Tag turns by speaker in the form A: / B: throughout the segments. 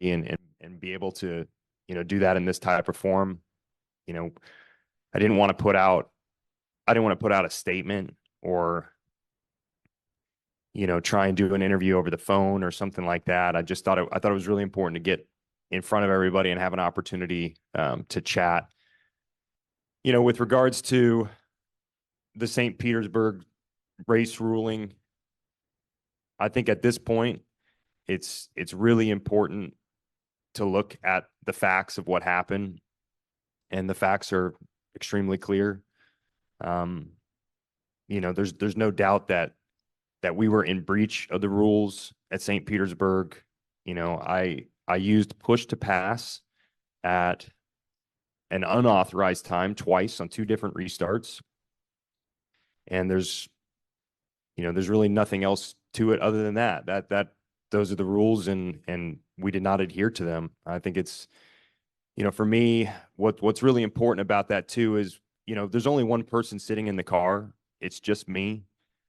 A: and be able to, do that in this type of form. I didn't want to put out a statement or, try and do an interview over the phone or something like that. I thought it was really important to get in front of everybody and have an opportunity to chat. With regards to the St. Petersburg race ruling, I think at this point, it's really important to look at the facts of what happened, and the facts are extremely clear. There's no doubt that we were in breach of the rules at St. Petersburg. I used push to pass at an unauthorized time twice on 2 different restarts. And there's really nothing else to it other than that those are the rules, and we did not adhere to them. I think it's, for me, what's really important about that too is, there's only one person sitting in the car. It's just me.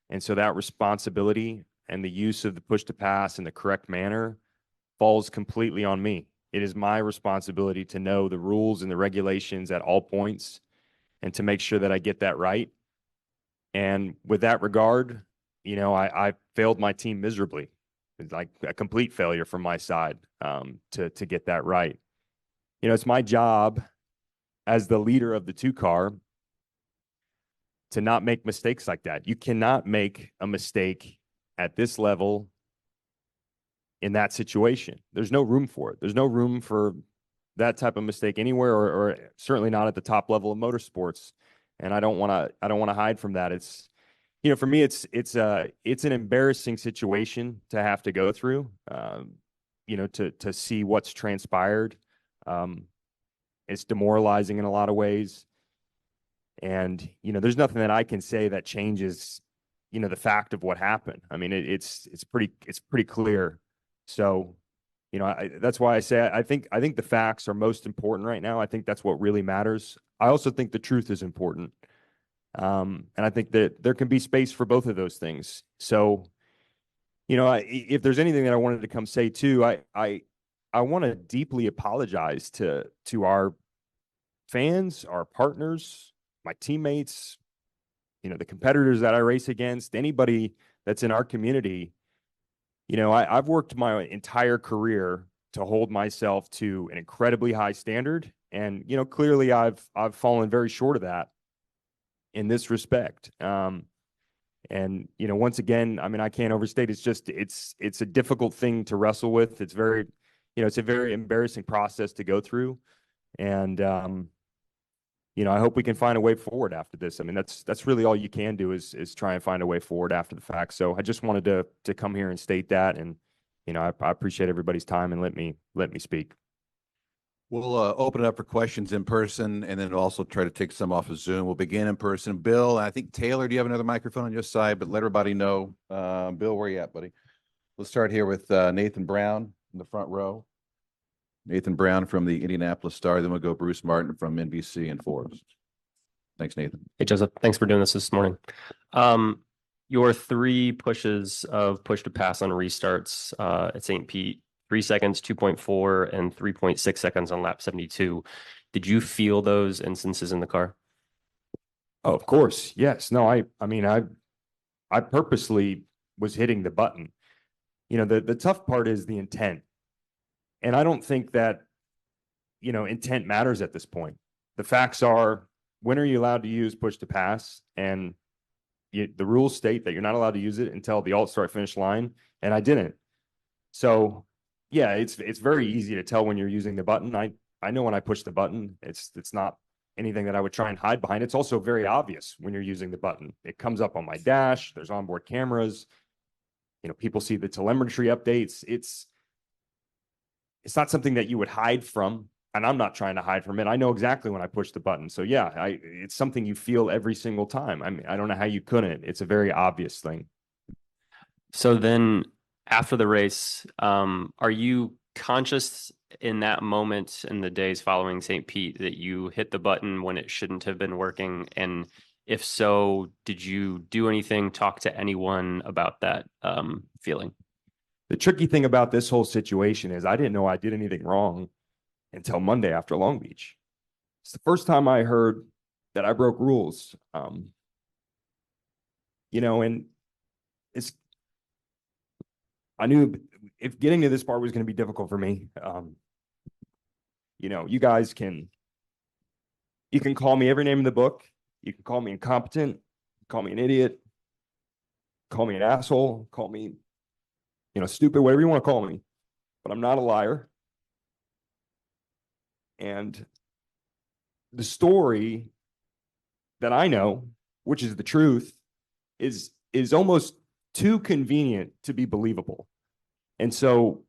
A: And so that responsibility and the use of the push to pass in the correct manner falls completely on me. It is my responsibility to know the rules and the regulations at all points and to make sure that I get that right. And with that regard, I failed my team miserably. It's like a complete failure from my side to get that right. It's my job as the leader of the 2-car to not make mistakes like that. You cannot make a mistake at this level in that situation. There's no room for it. There's no room for that type of mistake anywhere, or certainly not at the top level of motorsports. And I don't want to hide from that. It's, for me, it's an embarrassing situation to have to go through, to see what's transpired. It's demoralizing in a lot of ways. And, there's nothing that I can say that changes, the fact of what happened. I mean, it's pretty clear. So, that's why I say I think the facts are most important right now. I think that's what really matters. I also think the truth is important. And I think that there can be space for both of those things. So, if there's anything that I wanted to come say too, I want to deeply apologize to our fans, our partners, my teammates, the competitors that I race against, anybody that's in our community. I've worked my entire career to hold myself to an incredibly high standard. And, clearly I've fallen very short of that in this respect. And, once again, I mean, I can't overstate. It's a difficult thing to wrestle with. It's very, it's a very embarrassing process to go through. And, I hope we can find a way forward after this. I mean, that's really all you can do is try and find a way forward after the fact. So I just wanted to come here and state that. And, I appreciate everybody's time and let me speak.
B: We'll open it up for questions in person, and then also try to take some off of Zoom. We'll begin in person. Bill, I think Taylor, do you have another microphone on your side? But let everybody know. Bill, where you at, buddy? Let's start here with Nathan Brown in the front row. Nathan Brown from the Indianapolis Star. Then we'll go Bruce Martin from NBC and Forbes. Thanks, Nathan.
C: Hey, Joseph. Thanks for doing this morning. Your 3 pushes of push to pass on restarts at St. Pete, 3 seconds, 2.4, and 3.6 seconds on lap 72. Did you feel those instances in the car?
A: Oh, of course. Yes. No, I mean, I purposely was hitting the button. The tough part is the intent. And I don't think that, intent matters at this point. The facts are, when are you allowed to use push to pass? And the rules state that you're not allowed to use it until the alt-start finish line, and I didn't. So, yeah, it's very easy to tell when you're using the button. I know when I push the button. It's not anything that I would try and hide behind. It's also very obvious when you're using the button. It comes up on my dash. There's onboard cameras. People see the telemetry updates. It's not something that you would hide from, and I'm not trying to hide from it. I know exactly when I push the button. So yeah, it's something you feel every single time. I mean, I don't know how you couldn't. It's a very obvious thing.
C: So then after the race, are you conscious in that moment in the days following St. Pete that you hit the button when it shouldn't have been working? And if so, did you do anything, talk to anyone about that feeling?
A: The tricky thing about this whole situation is I didn't know I did anything wrong until Monday after Long Beach. It's the first time I heard that I broke rules. You know, and I knew if getting to this part was going to be difficult for me. You know, you guys can call me every name in the book. You can call me incompetent, call me an idiot, call me an asshole, call me, you know, stupid, whatever you want to call me. But I'm not a liar. And the story that I know, which is the truth, is almost too convenient to be believable. And so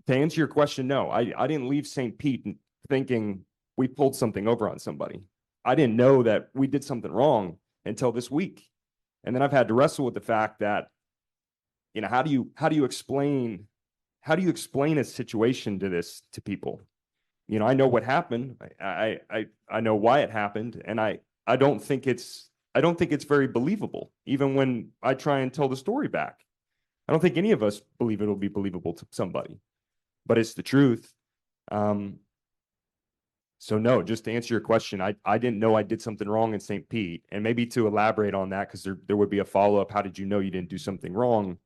A: to answer your question, no, I didn't leave St. Pete thinking we pulled something over on somebody. I didn't know that we did something wrong until this week. And then I've had to wrestle with the fact that, you know, how do you explain a situation to people? You know, I know what happened. I know why it happened, and I don't think it's very believable, even when I try and tell the story back. I don't think any of us believe it'll be believable to somebody, but it's the truth. So no, just to answer your question, I didn't know I did something wrong in St. Pete. And maybe to elaborate on that, because there would be a follow-up, how did you know you didn't do something wrong?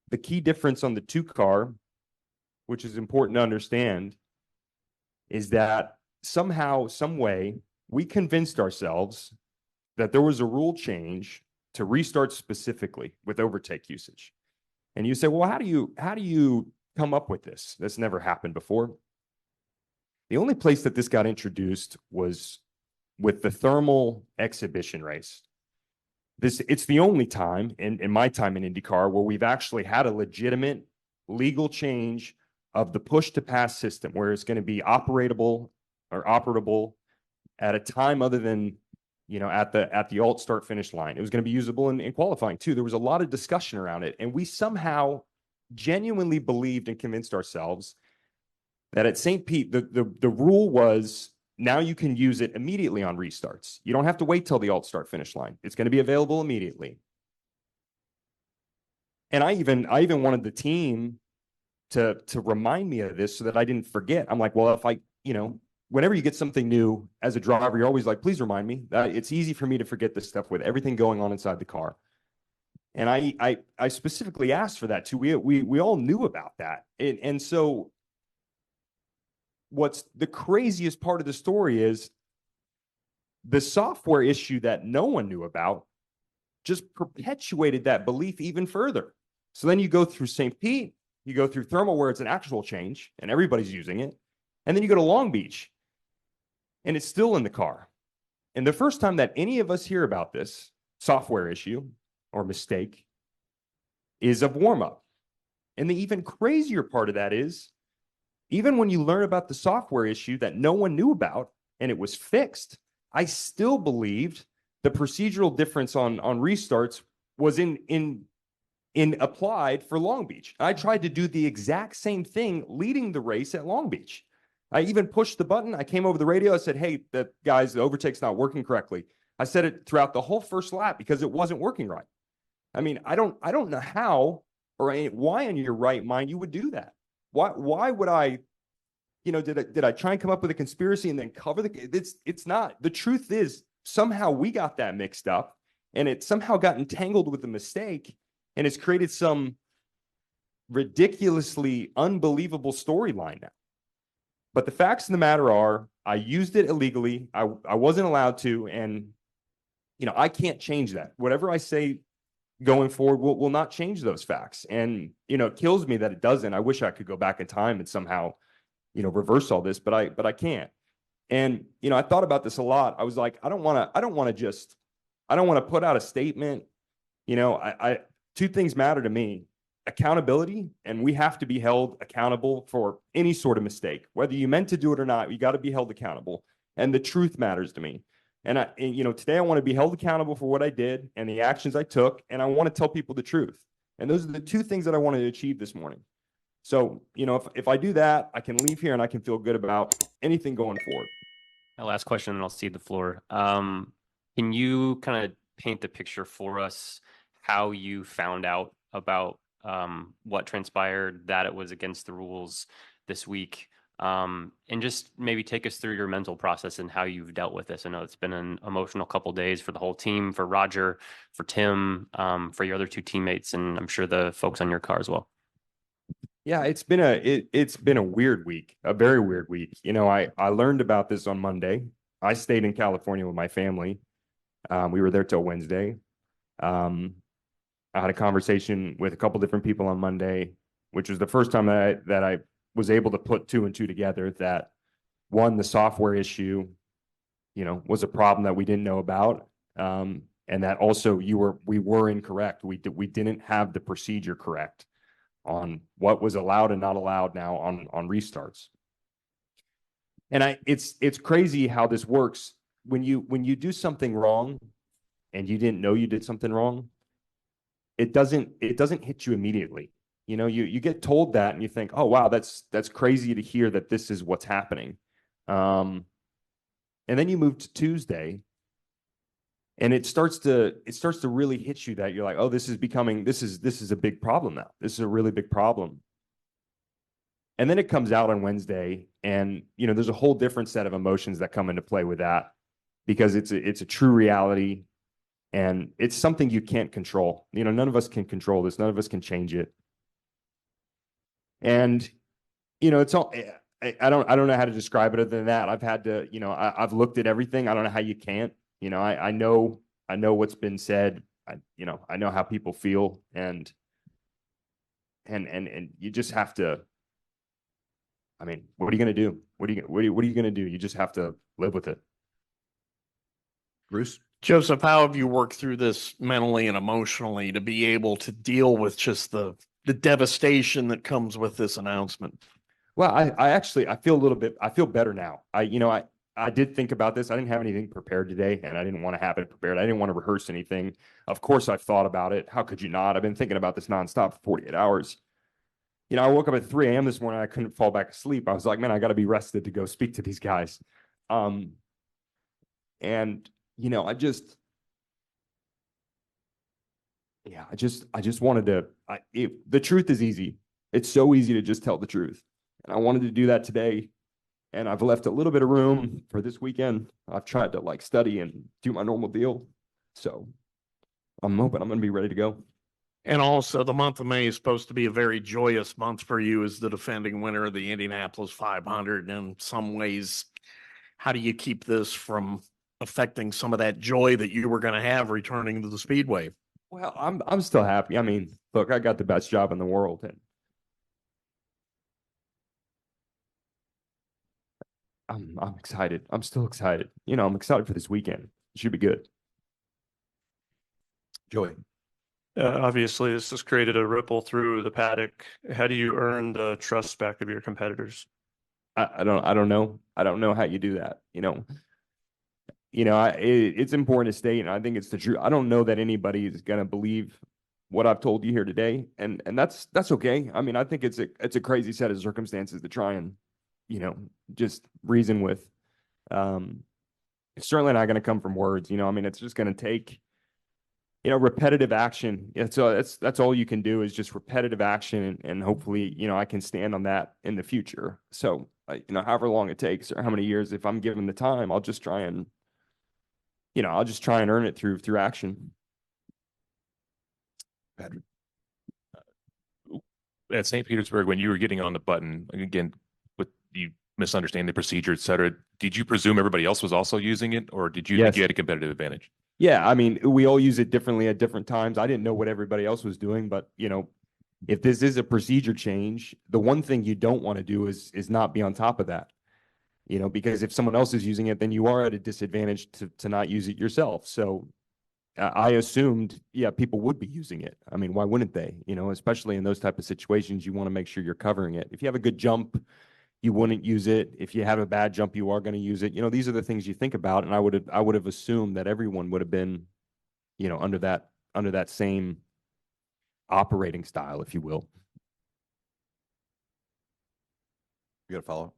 A: The key difference on the 2 car, which is important to understand, is that somehow, some way, we convinced ourselves that there was a rule change to restart specifically with overtake usage. And you say, well, how do you come up with this? This never happened before. The only place that this got introduced was with the thermal exhibition race. It's the only time in my time in IndyCar where we've actually had a legitimate legal change of the push to pass system, where it's going to be operable at a time other than, you know, at the alt start finish line. It was going to be usable in qualifying too. There was a lot of discussion around it, and we somehow genuinely believed and convinced ourselves that at St. Pete, the rule was now you can use it immediately on restarts. You don't have to wait till the alt start finish line. It's going to be available immediately. And I even wanted the team to remind me of this so that I didn't forget. I'm like, well, if I, you know, whenever you get something new as a driver, you're always like, please remind me. It's easy for me to forget this stuff with everything going on inside the car. And I specifically asked for that too. We all knew about that. And so what's the craziest part of the story is the software issue that no one knew about just perpetuated that belief even further. So then you go through St. Pete, you go through thermal where it's an actual change and everybody's using it. And then you go to Long Beach and it's still in the car. And the first time that any of us hear about this software issue or mistake is of warm-up. And the even crazier part of that is, even when you learn about the software issue that no one knew about and it was fixed, I still believed the procedural difference on restarts was in applied for Long Beach. I tried to do the exact same thing leading the race at Long Beach. I even pushed the button. I came over the radio. I said, hey, the overtake's not working correctly. I said it throughout the whole first lap because it wasn't working right. I mean, I don't know how or why in your right mind you would do that. Why would I, you know, did I try and come up with a conspiracy and then cover it's not. The truth is somehow we got that mixed up and it somehow got entangled with the mistake and it's created some ridiculously unbelievable storyline now. But the facts of the matter are I used it illegally. I wasn't allowed to. And, you know, I can't change that. Whatever I say going forward will not change those facts. And, you know, it kills me that it doesn't. I wish I could go back in time and somehow, you know, reverse all this, but I can't. And, you know, I thought about this a lot. I was like, I don't want to put out a statement. You know, two things matter to me: accountability, and we have to be held accountable for any sort of mistake, whether you meant to do it or not. You got to be held accountable, and the truth matters to me. And you know, today I want to be held accountable for what I did and the actions I took, and I want to tell people the truth. And those are the two things that I wanted to achieve this morning. So, you know, if I do that, I can leave here and I can feel good about anything going forward.
C: My last question, and I'll cede the floor. Can you kind of paint the picture for us how you found out about what transpired, that it was against the rules this week, and just maybe take us through your mental process and how you've dealt with this. I know it's been an emotional couple of days for the whole team, for Roger, for Tim, for your other two teammates, and I'm sure the folks on your car as well.
A: Yeah, it's been a weird week, a very weird week. You know, I learned about this on Monday. I stayed in California with my family. We were there till Wednesday. I had a conversation with a couple different people on Monday, which was the first time that I was able to put two and two together, that one, the software issue, you know, was a problem that we didn't know about. And that also we were incorrect. We didn't have the procedure correct on what was allowed and not allowed now on restarts. And it's crazy how this works. When you do something wrong and you didn't know you did something wrong, it doesn't hit you immediately. You know, you get told that and you think, oh wow, that's crazy to hear that this is what's happening. And then you move to Tuesday and it starts to really hit you that you're like, oh, this is a big problem now. This is a really big problem. And then it comes out on Wednesday, and you know, there's a whole different set of emotions that come into play with that, because it's a true reality, and it's something you can't control. You know, none of us can control this. None of us can change it. And you know, it's all, I don't know how to describe it other than that. I've had to, you know, I've looked at everything. I don't know how you can't. You know, I know what's been said. I know how people feel, and you just have to. I mean, what are you going to do? What are you going to do? You just have to live with it.
B: Bruce?
D: Joseph, how have you worked through this mentally and emotionally to be able to deal with just the devastation that comes with this announcement?
A: Well, I feel better now. I did think about this. I didn't have anything prepared today, and I didn't want to have it prepared. I didn't want to rehearse anything. Of course, I've thought about it. How could you not? I've been thinking about this nonstop for 48 hours. You know, I woke up at 3 a.m. this morning. I couldn't fall back asleep. I was like, man, I got to be rested to go speak to these guys. And you know, I just wanted to. The truth is easy. It's so easy to just tell the truth, and I wanted to do that today. And I've left a little bit of room for this weekend. I've tried to like study and do my normal deal, so I'm hoping I'm going to be ready to go.
D: And also, the month of May is supposed to be a very joyous month for you as the defending winner of the Indianapolis 500. In some ways, how do you keep this from affecting some of that joy that you were going to have returning to the Speedway?
A: Well, I'm still happy. I mean, look, I got the best job in the world, and I'm excited. I'm still excited. You know, I'm excited for this weekend. It should be good.
B: Joey?
E: Obviously, this has created a ripple through the paddock. How do you earn the trust back of your competitors?
A: I don't know. I don't know how you do that. It's important to state, and I think it's the truth. I don't know that anybody is going to believe what I've told you here today, and that's okay. I mean, I think it's a crazy set of circumstances to try and, you know, just reason with. It's certainly not going to come from words. You know, I mean, it's just going to take, you know, repetitive action. So that's all you can do is just repetitive action, and hopefully, you know, I can stand on that in the future. So, you know, however long it takes or how many years, if I'm given the time, I'll just try and earn it through action.
B: Patrick?
F: At St. Petersburg, when you were getting on the button, again, with you misunderstanding the procedure, et cetera, did you presume everybody else was also using it, or did you think you had a competitive advantage?
A: Yeah, I mean, we all use it differently at different times. I didn't know what everybody else was doing, but you know, if this is a procedure change, the one thing you don't want to do is not be on top of that. You know, because if someone else is using it, then you are at a disadvantage to not use it yourself. So I assumed, yeah, people would be using it. I mean, why wouldn't they? You know, especially in those type of situations, you want to make sure you're covering it. If you have a good jump, you wouldn't use it. If you have a bad jump, you are going to use it. You know, these are the things you think about. And I would have assumed that everyone would have been, you know, under that same operating style, if you will.
B: You got to follow?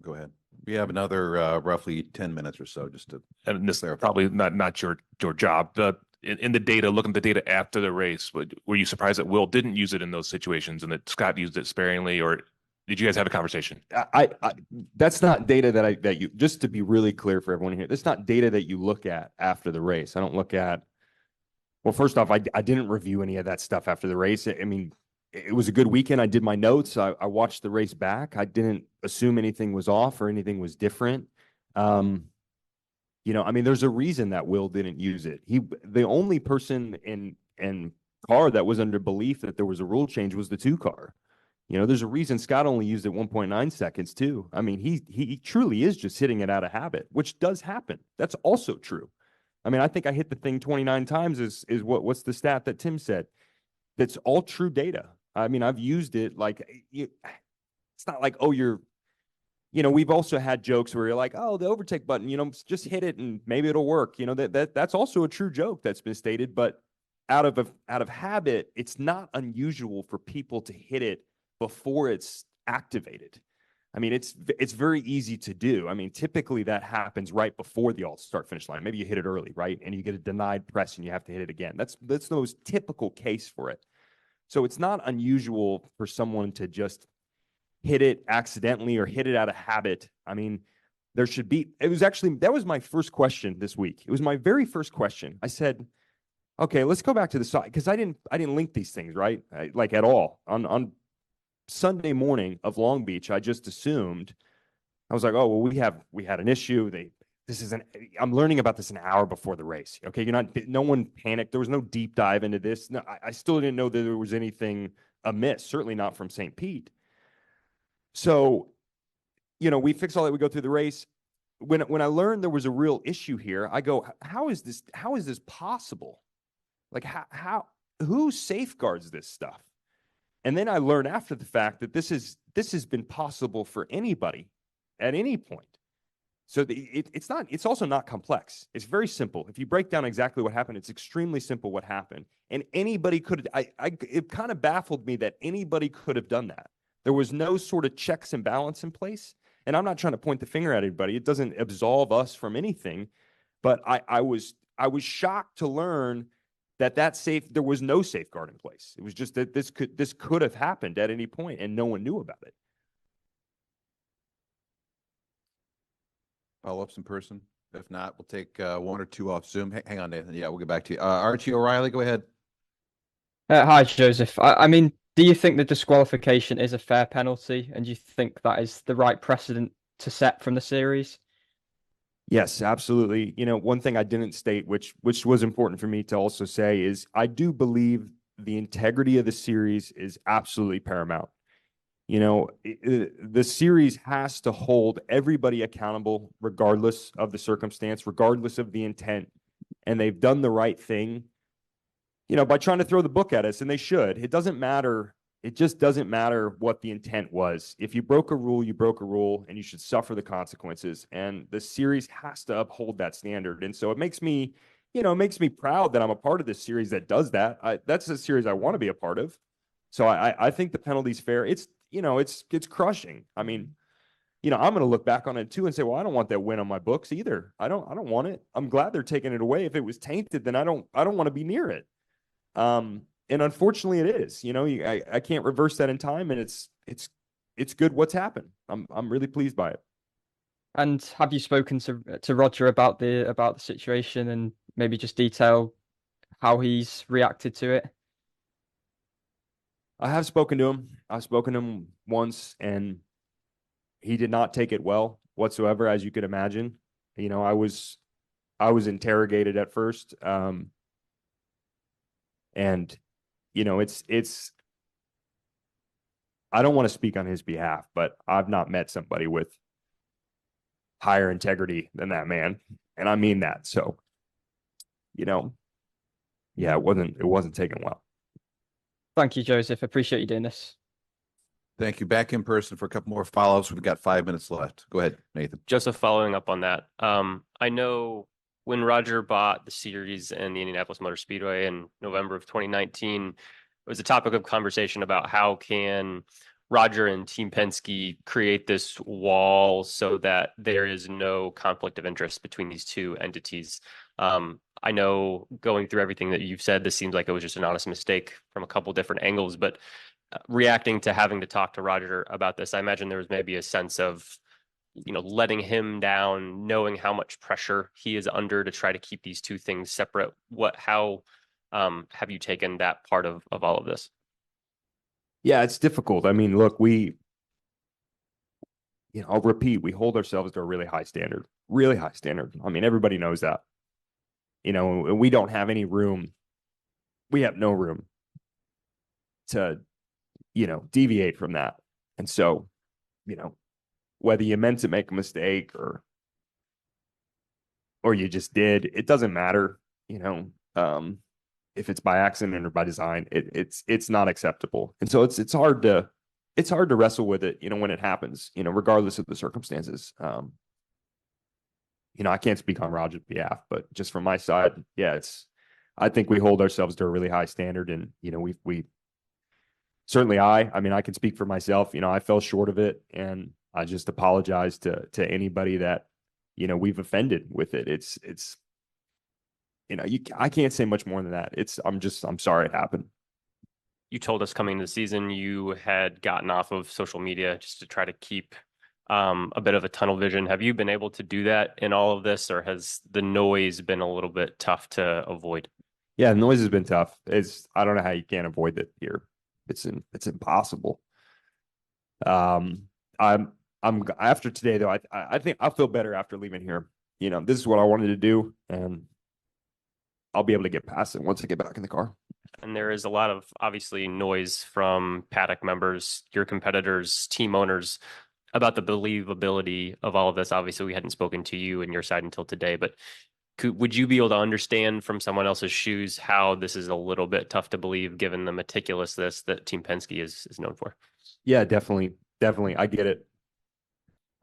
B: Go ahead. We have another roughly 10 minutes or so just to.
F: And this is probably not your job. in the data, looking at the data after the race, were you surprised that Will didn't use it in those situations and that Scott used it sparingly, or did you guys have a conversation?
A: I that's not data that you, just to be really clear for everyone here, that's not data that you look at after the race. I don't look at, well, first off, I didn't review any of that stuff after the race. I mean, it was a good weekend. I did my notes. I watched the race back. I didn't assume anything was off or anything was different. You know, I mean, there's a reason that Will didn't use it. The only person in car that was under belief that there was a rule change was the 2 car. You know, there's a reason Scott only used it 1.9 seconds too. I mean, he truly is just hitting it out of habit, which does happen. That's also true. I mean, I think I hit the thing 29 times is what's the stat that Tim said? That's all true data. I mean, I've used it like, it's not like, oh, you know, we've also had jokes where you're like, oh, the overtake button, you know, just hit it and maybe it'll work. You know, that's also a true joke that's been stated, but out of habit, it's not unusual for people to hit it before it's activated. I mean, it's very easy to do. I mean, typically that happens right before the start finish line. Maybe you hit it early, right? And you get a denied press and you have to hit it again. That's the most typical case for it. So it's not unusual for someone to just hit it accidentally or hit it out of habit. I mean, there should be, that was my first question this week. It was my very first question. I said, okay, let's go back to the side, because I didn't link these things, right? Like at all. On Sunday morning of Long Beach, I just assumed, I was like, oh, well, we had an issue. I'm learning about this an hour before the race. Okay. No one panicked. There was no deep dive into this. No, I still didn't know that there was anything amiss, certainly not from St. Pete. So, you know, we fix all that, we go through the race. When I learned there was a real issue here, I go, how is this possible? Like who safeguards this stuff? And then I learned after the fact that this has been possible for anybody at any point. So it's also not complex. It's very simple. If you break down exactly what happened, it's extremely simple what happened. And anybody could, it kind of baffled me that anybody could have done that. There was no sort of checks and balance in place. And I'm not trying to point the finger at anybody. It doesn't absolve us from anything. But I was shocked to learn that there was no safeguard in place. It was just that this could have happened at any point and no one knew about it.
B: Follow-ups in person? If not, we'll take 1 or 2 off Zoom. Hang on, Nathan. Yeah, we'll get back to you. Archie O'Reilly, go ahead.
G: Hi, Joseph. I mean, do you think the disqualification is a fair penalty? And do you think that is the right precedent to set from the series?
A: Yes, absolutely. You know, one thing I didn't state, which was important for me to also say, is I do believe the integrity of the series is absolutely paramount. You know, the series has to hold everybody accountable, regardless of the circumstance, regardless of the intent. And they've done the right thing, you know, by trying to throw the book at us, and they should. It doesn't matter. It just doesn't matter what the intent was. If you broke a rule, you broke a rule, and you should suffer the consequences. And the series has to uphold that standard. And so it makes me, you know, it makes me proud that I'm a part of this series that does that. That's a series I want to be a part of. So I think the penalty's fair. It's, you know, it's crushing. I mean, you know, I'm going to look back on it too and say, well, I don't want that win on my books either. I don't want it. I'm glad they're taking it away. If it was tainted, then I don't want to be near it. And unfortunately it is, you know, I can't reverse that in time, and it's good what's happened. I'm really pleased by it.
G: And have you spoken to Roger about the situation and maybe just detail how he's reacted to it?
A: I have spoken to him. I've spoken to him once, and he did not take it well whatsoever, as you could imagine. You know, I was interrogated at first. And, you know, it's, I don't want to speak on his behalf, but I've not met somebody with higher integrity than that man. And I mean that. So, you know, yeah, it wasn't taken well.
G: Thank you, Joseph. Appreciate you doing this.
B: Thank you. Back in person for a couple more follow-ups. We've got 5 minutes left. Go ahead, Nathan.
C: Joseph, following up on that, I know when Roger bought the series and the Indianapolis Motor Speedway in November of 2019, it was a topic of conversation about how can Roger and Team Penske create this wall so that there is no conflict of interest between these two entities. I know going through everything that you've said, this seems like it was just an honest mistake from a couple different angles, but reacting to having to talk to Roger about this, I imagine there was maybe a sense of, letting him down, knowing how much pressure he is under to try to keep these two things separate. How have you taken that part of all of this?
A: Yeah, it's difficult. I mean, look, I'll repeat, we hold ourselves to a really high standard. I mean, everybody knows that. We don't have any room. We have no room to, deviate from that. And so, whether you meant to make a mistake or you just did, it doesn't matter, if it's by accident or by design, it's not acceptable. And so it's hard to wrestle with it, when it happens, regardless of the circumstances. I can't speak on Roger's behalf, but just from my side, yeah, I think we hold ourselves to a really high standard, and, we certainly, I mean, I can speak for myself, I fell short of it, and I just apologize to anybody that, we've offended with it. It's, I can't say much more than that. I'm sorry it happened.
C: You told us coming into the season you had gotten off of social media just to try to keep a bit of a tunnel vision. Have you been able to do that in all of this, or has the noise been a little bit tough to avoid?
A: Yeah, the noise has been tough. I don't know how you can't avoid it here. It's impossible. I'm after today though. I think I'll feel better after leaving here. This is what I wanted to do, and I'll be able to get past it once I get back in the car.
C: And there is a lot of obviously noise from paddock members, your competitors, team owners about the believability of all of this. Obviously, we hadn't spoken to you and your side until today, but would you be able to understand from someone else's shoes how this is a little bit tough to believe given the meticulousness that Team Penske is known for?
A: Yeah, definitely. I get it.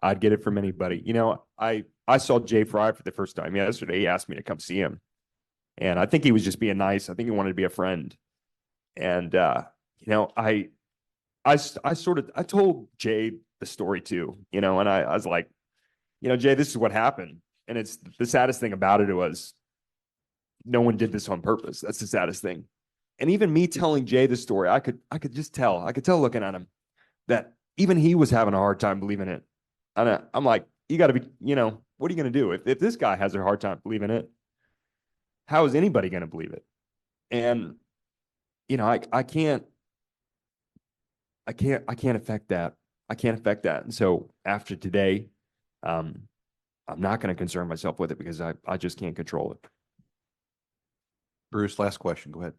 A: I'd get it from anybody. I saw Jay Fry for the first time yesterday. He asked me to come see him, and I think he was just being nice. I think he wanted to be a friend. And, I told Jay the story too, and I was like, Jay, this is what happened. And it's the saddest thing about it was no one did this on purpose. That's the saddest thing. And even me telling Jay the story, I could just tell. I could tell looking at him that even he was having a hard time believing it. And I'm like, you got to be, what are you going to do? If this guy has a hard time believing it, how is anybody going to believe it? And, I can't affect that. I can't affect that. And so after today, I'm not going to concern myself with it because I just can't control it.
B: Bruce, last question. Go ahead.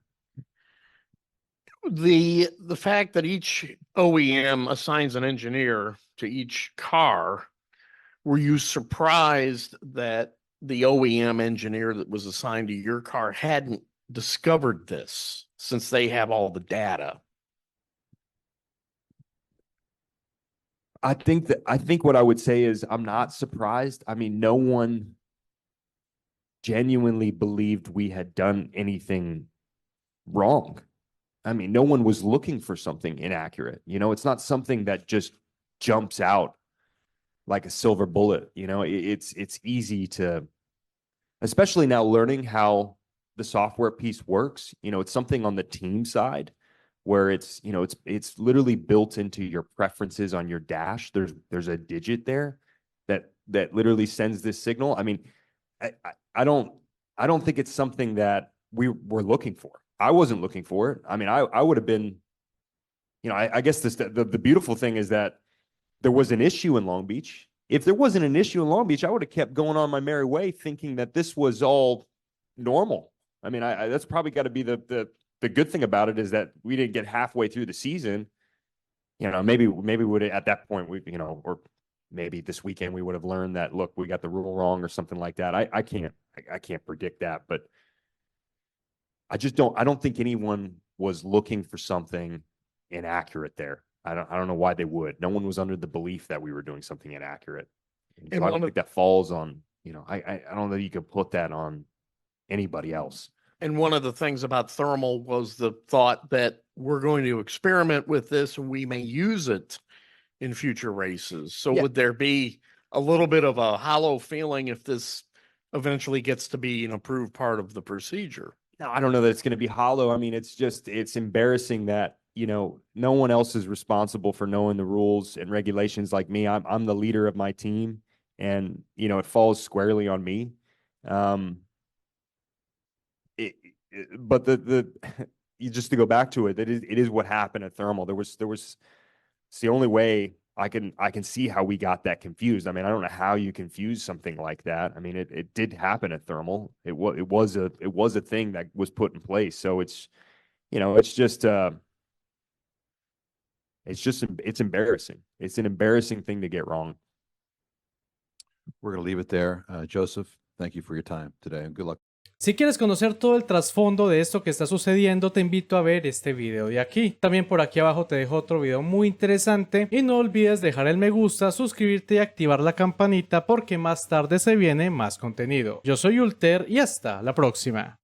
D: The fact that each OEM assigns an engineer to each car, were you surprised that the OEM engineer that was assigned to your car hadn't discovered this, since they have all the data?
A: I think what I would say is I'm not surprised. I mean, no one genuinely believed we had done anything wrong. I mean, no one was looking for something inaccurate. It's not something that just jumps out like a silver bullet. It's easy to, especially now learning how the software piece works. It's something on the team side where it's literally built into your preferences on your dash. There's a digit there that literally sends this signal. I mean, I don't think it's something that we were looking for. I wasn't looking for it. I mean, I would have been, I guess the beautiful thing is that there was an issue in Long Beach. If there wasn't an issue in Long Beach, I would have kept going on my merry way thinking that this was all normal. I mean, that's probably got to be the good thing about it, is that we didn't get halfway through the season. Maybe we would have, at that point, or maybe this weekend we would have learned that, look, we got the rule wrong or something like that. I can't predict that, but I don't think anyone was looking for something inaccurate there. I don't know why they would. No one was under the belief that we were doing something inaccurate. So I don't think that falls on, I don't know that you could put that on anybody else.
D: And one of the things about thermal was the thought that we're going to experiment with this and we may use it in future races. So would there be a little bit of a hollow feeling if this eventually gets to be an approved part of the procedure.
A: No, I don't know that it's going to be hollow. I mean, it's embarrassing that, no one else is responsible for knowing the rules and regulations like me. I'm the leader of my team, and, it falls squarely on me. But just to go back to it, it is what happened at Thermal. It's the only way I can see how we got that confused. I mean, I don't know how you confuse something like that. I mean, it did happen at Thermal. It was a thing that was put in place. So it's embarrassing. It's an embarrassing thing to get wrong.
B: We're going to leave it there. Joseph, thank you for your time today, and good luck.
H: Si quieres conocer todo el trasfondo de esto que está sucediendo, te invito a ver este video de aquí. También por aquí abajo te dejo otro video muy interesante y no olvides dejar el me gusta, suscribirte y activar la campanita porque más tarde se viene más contenido. Yo soy Ulter y hasta la próxima.